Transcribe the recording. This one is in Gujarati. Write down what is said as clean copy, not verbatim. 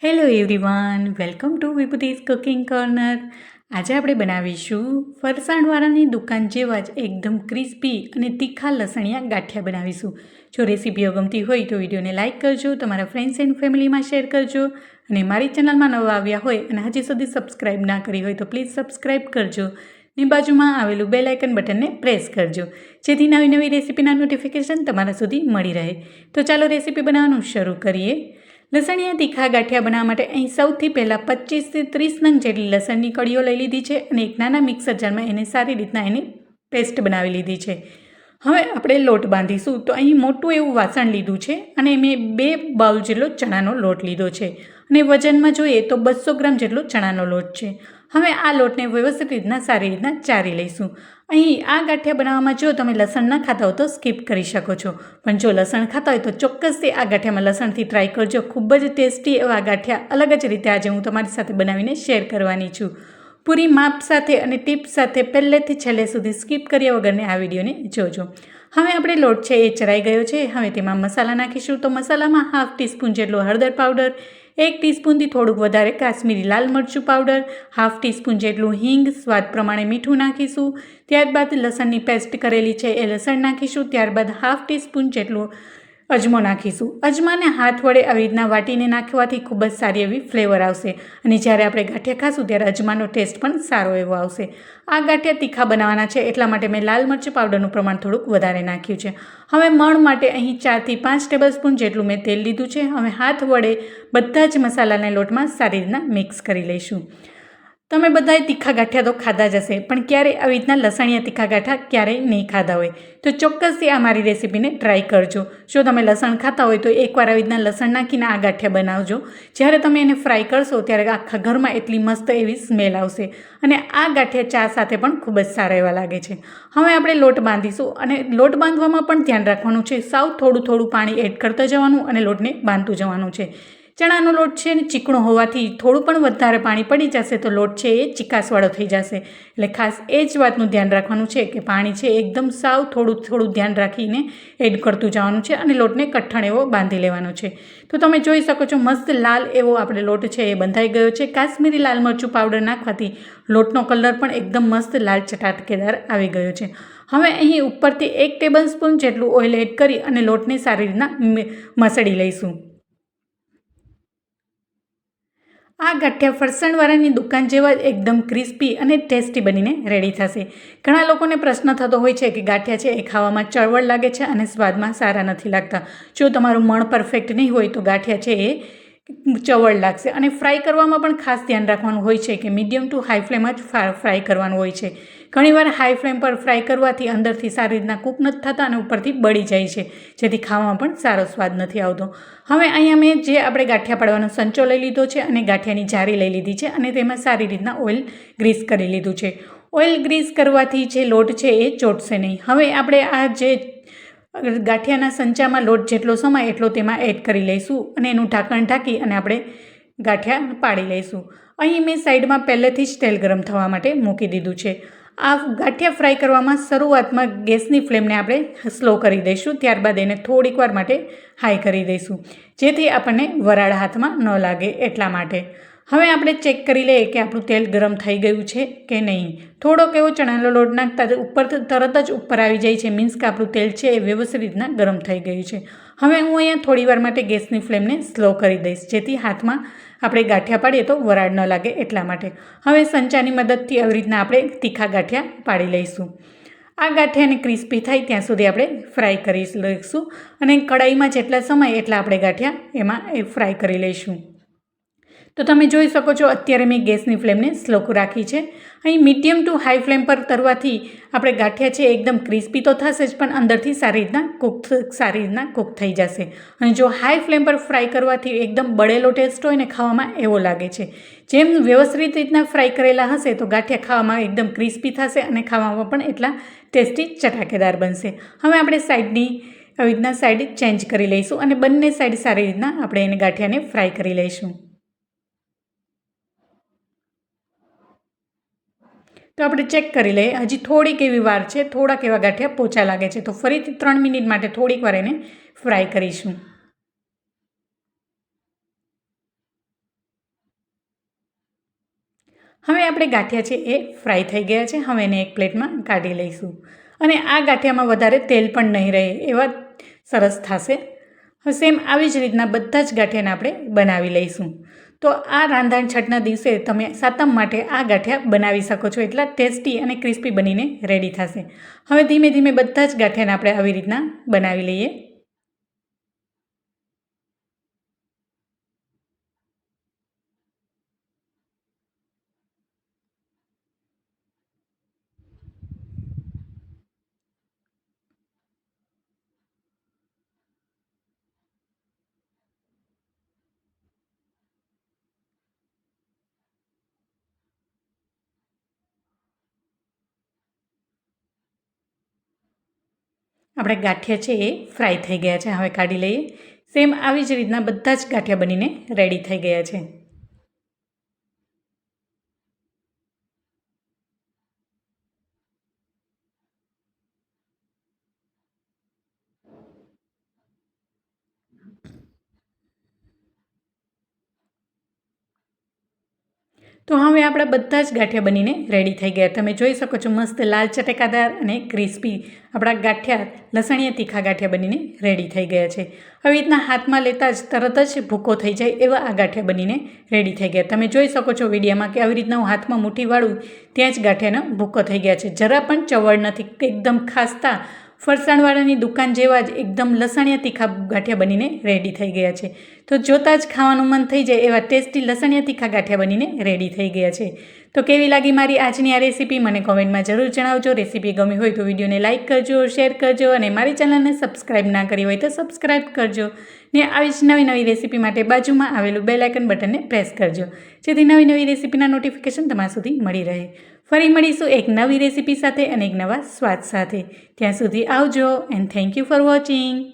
Hello everyone, welcome to Vibhuti's cooking corner. આજે આપણે બનાવીશું ફરસાણવાળાની દુકાન જેવા જ એકદમ ક્રિસ્પી અને તીખા લસણિયા ગાંઠિયા બનાવીશું. જો રેસીપીઓ ગમતી હોય તો વિડીયોને લાઇક કરજો, તમારા ફ્રેન્ડ્સ એન્ડ ફેમિલીમાં શેર કરજો અને મારી ચેનલમાં નવા આવ્યા હોય અને હજી સુધી સબસ્ક્રાઈબ ના કરી હોય તો પ્લીઝ સબસ્ક્રાઈબ કરજો ને બાજુમાં આવેલું બેલ આઇકન બટનને પ્રેસ કરજો જેથી નવી નવી રેસીપીના નોટિફિકેશન તમારા સુધી મળી રહે. તો ચાલો રેસીપી બનાવવાનું શરૂ કરીએ. લસણિયા તીખા ગાંઠિયા બનાવવા માટે અહીં સૌથી પહેલાં 25 થી 30 નંગ જેટલી લસણની કળીઓ લઈ લીધી છે અને એક નાના મિક્સર જારમાં એને સારી રીતના એની પેસ્ટ બનાવી લીધી છે. હવે આપણે લોટ બાંધીશું. તો અહીં મોટું એવું વાસણ લીધું છે અને મેં 2 બાઉલ જેટલો ચણાનો લોટ લીધો છે અને વજનમાં જોઈએ તો 200 ગ્રામ જેટલો ચણાનો લોટ છે. હવે આ લોટને વ્યવસ્થિત રીતના સારી રીતના ચારી લઈશું. અહીં આ ગાંઠિયા બનાવવામાં જો તમે લસણ ના ખાતા હો તો સ્કીપ કરી શકો છો, પણ જો લસણ ખાતા હોય તો ચોક્કસથી આ ગાંઠિયામાં લસણથી ટ્રાય કરજો. ખૂબ જ ટેસ્ટી એવા ગાંઠિયા અલગ જ રીતે આજે હું તમારી સાથે બનાવીને શેર કરવાની છું. પૂરી માપ સાથે અને ટિપ્સ સાથે પહેલેથી છેલ્લે સુધી સ્કીપ કર્યા વગરને આ વિડીયોને જોજો. હવે આપણે લોટ છે એ ચરાઈ ગયો છે. હવે તેમાં મસાલા નાખીશું. તો મસાલામાં 1/2 ટીસ્પૂન જેટલો હળદર પાવડર, 1 ટીસ્પૂનથી થોડુંક વધારે કાશ્મીરી લાલ મરચું પાવડર, 1/2 ટીસ્પૂન જેટલું હિંગ, સ્વાદ પ્રમાણે મીઠું નાખીશું. ત્યારબાદ લસણની પેસ્ટ કરેલી છે એ લસણ નાખીશું. ત્યારબાદ 1/2 ટીસ્પૂન જેટલો અજમો નાખીશું. અજમાને હાથ વડે આવી રીતના વાટીને નાખવાથી ખૂબ જ સારી એવી ફ્લેવર આવશે અને જ્યારે આપણે ગાંઠિયા ખાશું ત્યારે અજમાનો ટેસ્ટ પણ સારો એવો આવશે. આ ગાંઠિયા તીખા બનાવવાના છે એટલા માટે મેં લાલ મરચું પાવડરનું પ્રમાણ થોડુંક વધારે નાખ્યું છે. હવે મણ માટે અહીં 4 થી 5 ટેબલસ્પૂન જેટલું મેં તેલ લીધું છે. હવે હાથ વડે બધા જ મસાલાને લોટમાં સારી રીતના મિક્સ કરી લઈશું. તમે બધાએ તીખા ગાંઠિયા તો ખાધા જ હશે, પણ ક્યારેય આવી રીતના લસણિયા તીખા ગાંઠિયા ક્યારેય નહીં ખાધા હોય તો ચોક્કસથી આ મારી રેસીપીને ટ્રાય કરજો. જો તમે લસણ ખાતા હોય તો એકવાર આવી રીતના લસણ નાખીને આ ગાંઠિયા બનાવજો. જ્યારે તમે એને ફ્રાય કરશો ત્યારે આખા ઘરમાં એટલી મસ્ત એવી સ્મેલ આવશે અને આ ગાંઠિયા ચા સાથે પણ ખૂબ જ સારા એવા લાગે છે. હવે આપણે લોટ બાંધીશું અને લોટ બાંધવામાં પણ ધ્યાન રાખવાનું છે. સાવ થોડું થોડું પાણી એડ કરતા જવાનું અને લોટને બાંધતું જવાનું છે. ચણાનો લોટ છે ને ચીકણો હોવાથી થોડું પણ વધારે પાણી પડી જશે તો લોટ છે એ ચીકાસવાળો થઈ જશે. એટલે ખાસ એ જ વાતનું ધ્યાન રાખવાનું છે કે પાણી છે એકદમ સાવ થોડું થોડું ધ્યાન રાખીને એડ કરતું જવાનું છે અને લોટને કઠણ એવો બાંધી લેવાનો છે. તો તમે જોઈ શકો છો મસ્ત લાલ એવો આપણે લોટ છે એ બંધાઈ ગયો છે. કાશ્મીરી લાલ મરચું પાવડર નાખવાથી લોટનો કલર પણ એકદમ મસ્ત લાલ ચટાટકેદાર આવી ગયો છે. હવે અહીં ઉપરથી 1 ટેબલસ્પૂન જેટલું ઓઇલ એડ કરી અને લોટને સારી રીતના મસળી લઈશું. આ ગાંઠિયા ફરસાણવાળાની દુકાન જેવા એકદમ ક્રિસ્પી અને ટેસ્ટી બનીને રેડી થશે. ઘણા લોકોને પ્રશ્ન થતો હોય છે કે ગાંઠિયા છે એ ખાવામાં ચળવળ લાગે છે અને સ્વાદમાં સારા નથી લાગતા. જો તમારું મણ પરફેક્ટ નહીં હોય તો ગાંઠિયા છે એ ચવળ લાગશે અને ફ્રાય કરવામાં પણ ખાસ ધ્યાન રાખવાનું હોય છે કે મીડિયમ ટુ હાઈ ફ્લેમ જ ફ્રાય કરવાનું હોય છે. ઘણીવાર હાઈ ફ્લેમ પર ફ્રાય કરવાથી અંદરથી સારી રીતના કૂક નથી થતા અને ઉપરથી બળી જાય છે, જેથી ખાવામાં પણ સારો સ્વાદ નથી આવતો. હવે અહીંયા મેં જે આપણે ગાંઠિયા પાડવાનો સંચો લઈ લીધો છે અને ગાંઠિયાની જારી લઈ લીધી છે અને તેમાં સારી રીતના ઓઇલ ગ્રીસ કરી લીધું છે. ઓઇલ ગ્રીસ કરવાથી જે લોટ છે એ ચોટશે નહીં. હવે આપણે આ જે ગાંઠિયાના સંચામાં લોટ જેટલો સમાય એટલો તેમાં એડ કરી લઈશું અને એનું ઢાંકણ ઢાંકી અને આપણે ગાંઠિયા પાડી લઈશું. અહીં મેં સાઈડમાં પહેલેથી જ તેલ ગરમ થવા માટે મૂકી દીધું છે. આ ગાંઠિયા ફ્રાય કરવામાં શરૂઆતમાં ગેસની ફ્લેમને આપણે સ્લો કરી દઈશું. ત્યારબાદ એને થોડીક વાર માટે હાઈ કરી દઈશું જેથી આપણને વરાળ હાથમાં ન લાગે એટલા માટે. હવે આપણે ચેક કરી લઈએ કે આપણું તેલ ગરમ થઈ ગયું છે કે નહીં. થોડોક એવો ચણાનો લોટ નાખતા ઉપર તરત જ ઉપર આવી જાય છે, મીન્સ કે આપણું તેલ છે એ વ્યવસ્થિત રીતના ગરમ થઈ ગયું છે. હવે હું અહીંયા થોડી વાર માટે ગેસની ફ્લેમને સ્લો કરી દઈશ જેથી હાથમાં આપણે ગાંઠિયા પાડીએ તો વરાળ ન લાગે એટલા માટે. હવે સંચાની મદદથી આવી રીતના આપણે તીખા ગાંઠિયા પાડી લઈશું. આ ગાંઠિયાને ક્રિસ્પી થાય ત્યાં સુધી આપણે ફ્રાય કરી લઈશું અને કડાઈમાં જેટલા સમય એટલા આપણે ગાંઠિયા એમાં ફ્રાય કરી લઈશું. તો તમે જોઈ શકો છો અત્યારે મેં ગેસની ફ્લેમને સ્લો રાખી છે. અહીં મીડિયમ ટુ હાઈ ફ્લેમ પર તરવાથી આપણે ગાંઠિયા છે એકદમ ક્રિસ્પી તો થશે જ પણ અંદરથી સારી રીતના કૂક થઈ જશે. અને જો હાઈ ફ્લેમ પર ફ્રાય કરવાથી એકદમ બળેલો ટેસ્ટ હોય ને ખાવામાં એવો લાગે છે. જેમ વ્યવસ્થિત રીતના ફ્રાય કરેલા હશે તો ગાંઠિયા ખાવામાં એકદમ ક્રિસ્પી થશે અને ખાવામાં પણ એટલા ટેસ્ટી ચટાકેદાર બનશે. હવે આપણે સાઈડની આવી રીતના સાઈડ ચેન્જ કરી લઈશું અને બંને સાઈડ સારી રીતના આપણે એને ગાંઠિયાને ફ્રાય કરી લઈશું. તો આપણે ચેક કરી લઈએ. હજી થોડીક એવી વાર છે, થોડાક એવા ગાંઠિયા પોચા લાગે છે તો ફરીથી 3 મિનિટ માટે થોડીક વાર એને ફ્રાય કરીશું. હવે આપણે ગાંઠિયા છે એ ફ્રાય થઈ ગયા છે. હવે એને એક પ્લેટમાં કાઢી લઈશું. અને આ ગાંઠિયામાં વધારે તેલ પણ નહીં રહે એવા સરસ થશે. હવે સેમ આવી જ રીતના બધા જ ગાંઠિયાને આપણે બનાવી લઈશું. તો આ રાંધણ છઠના દિવસે તમે સાતમ માટે આ ગાંઠિયા બનાવી શકો છો. એટલા ટેસ્ટી અને ક્રિસ્પી બનીને રેડી થશે. હવે ધીમે ધીમે બધા જ ગાંઠિયાને આપણે આવી રીતના બનાવી લઈએ. આપણે ગાંઠિયા છે એ ફ્રાય થઈ ગયા છે. હવે કાઢી લઈએ. સેમ આવી જ રીતના બધા જ ગાંઠિયા બનીને રેડી થઈ ગયા છે. તો હવે આપણા બધા જ ગાંઠિયા બનીને રેડી થઈ ગયા. તમે જોઈ શકો છો મસ્ત લાલ ચટેકાદાર અને ક્રિસ્પી આપણા ગાંઠિયા લસણીયા તીખા ગાંઠિયા બનીને રેડી થઈ ગયા છે. આવી રીતના હાથમાં લેતા જ તરત જ ભૂકો થઈ જાય એવા આ ગાંઠિયા બનીને રેડી થઈ ગયા. તમે જોઈ શકો છો વિડીયોમાં કે આવી રીતના હું હાથમાં મુઠ્ઠી વાળું ત્યાં જ ગાંઠિયાનો ભૂકો થઈ ગયા છે. જરા પણ ચવડ નથી. એકદમ ખાસ્તા ફરસાણવાળાની દુકાન જેવા જ એકદમ લસણિયા તીખા ગાંઠિયા બનીને રેડી થઈ ગયા છે. તો જોતાં જ ખાવાનું મન થઈ જાય એવા ટેસ્ટી લસણિયા તીખા ગાંઠિયા બનીને રેડી થઈ ગયા છે. તો કેવી લાગી મારી આજની આ રેસીપી મને કોમેન્ટમાં જરૂર જણાવજો. રેસીપી ગમી હોય તો વિડીયોને લાઇક કરજો, શેર કરજો અને મારી ચેનલને સબસ્ક્રાઈબ ના કરી હોય તો સબસ્ક્રાઈબ કરજો. ને આવી જ નવી નવી રેસીપી માટે બાજુમાં આવેલું બેલ આઇકન બટનને પ્રેસ કરજો, જેથી નવી નવી રેસીપીના નોટિફિકેશન તમારા સુધી મળી રહે. ફરી મળીશું એક નવી રેસીપી સાથે અને એક નવા સ્વાદ સાથે. ત્યાં સુધી આવજો and thank you for watching.